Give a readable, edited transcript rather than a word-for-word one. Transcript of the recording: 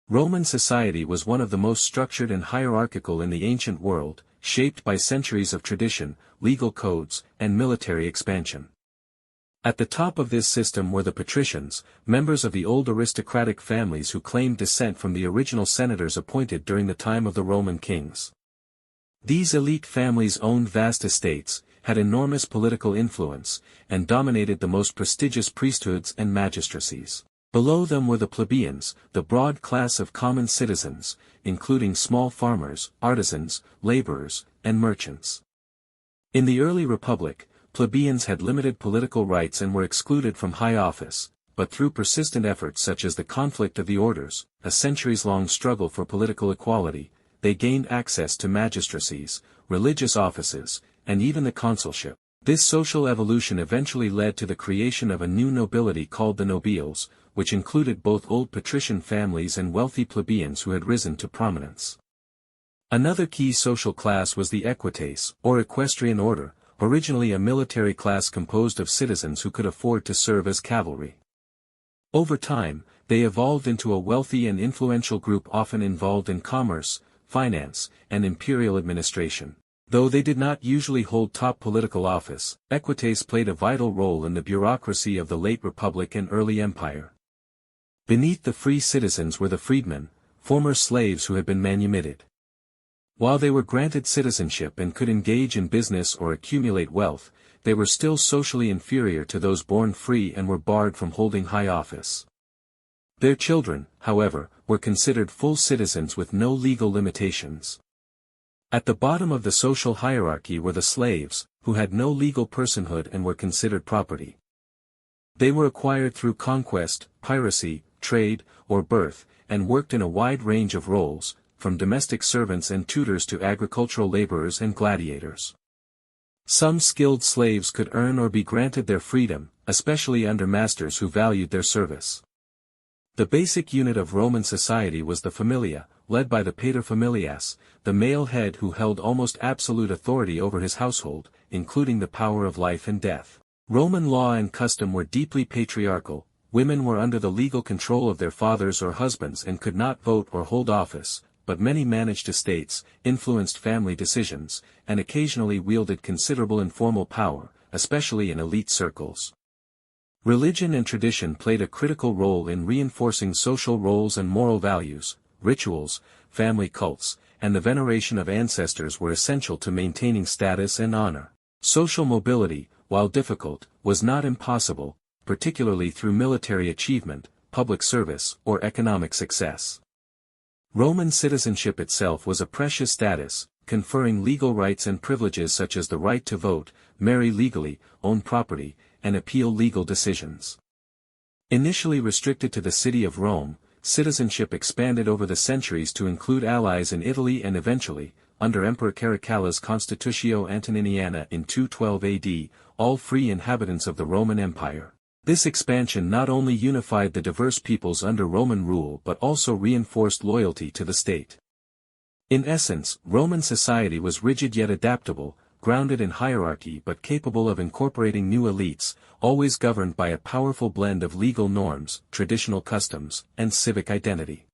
Roman society was one of the most structured and hierarchical in the ancient world, shaped by centuries of tradition, legal codes, and military expansion. At the top of this system were the patricians, members of the old aristocratic families who claimed descent from the original senators appointed during the time of the Roman kings. These elite families owned vast estates, had enormous political influence, and dominated the most prestigious priesthoods and magistracies. Below them were the plebeians, the broad class of common citizens, including small farmers, artisans, laborers, and merchants. In the early republic, plebeians had limited political rights and were excluded from high office, but through persistent efforts such as the conflict of the orders, a centuries-long struggle for political equality, they gained access to magistracies, religious offices, and even the consulship. This social evolution eventually led to the creation of a new nobility called the nobiles, which included both old patrician families and wealthy plebeians who had risen to prominence. Another key social class was the equites, or equestrian order, originally a military class composed of citizens who could afford to serve as cavalry. Over time, they evolved into a wealthy and influential group often involved in commerce, finance, and imperial administration. Though they did not usually hold top political office, equites played a vital role in the bureaucracy of the late Republic and early Empire. Beneath the free citizens were the freedmen, former slaves who had been manumitted. While they were granted citizenship and could engage in business or accumulate wealth, they were still socially inferior to those born free and were barred from holding high office. Their children, however, were considered full citizens with no legal limitations. At the bottom of the social hierarchy were the slaves, who had no legal personhood and were considered property. They were acquired through conquest, piracy, trade, or birth, and worked in a wide range of roles, from domestic servants and tutors to agricultural laborers and gladiators. Some skilled slaves could earn or be granted their freedom, especially under masters who valued their service. The basic unit of Roman society was the familia, led by the paterfamilias, the male head who held almost absolute authority over his household, including the power of life and death. Roman law and custom were deeply patriarchal. Women were under the legal control of their fathers or husbands and could not vote or hold office, but many managed estates, influenced family decisions, and occasionally wielded considerable informal power, especially in elite circles. Religion and tradition played a critical role in reinforcing social roles and moral values. Rituals, family cults, and the veneration of ancestors were essential to maintaining status and honor. Social mobility, while difficult, was not impossible, particularly through military achievement, public service, or economic success. Roman citizenship itself was a precious status, conferring legal rights and privileges such as the right to vote, marry legally, own property, and appeal legal decisions. Initially restricted to the city of Rome, citizenship expanded over the centuries to include allies in Italy and eventually, under Emperor Caracalla's Constitutio Antoniniana in 212 AD, all free inhabitants of the Roman Empire. This expansion not only unified the diverse peoples under Roman rule but also reinforced loyalty to the state. In essence, Roman society was rigid yet adaptable, grounded in hierarchy but capable of incorporating new elites, always governed by a powerful blend of legal norms, traditional customs, and civic identity.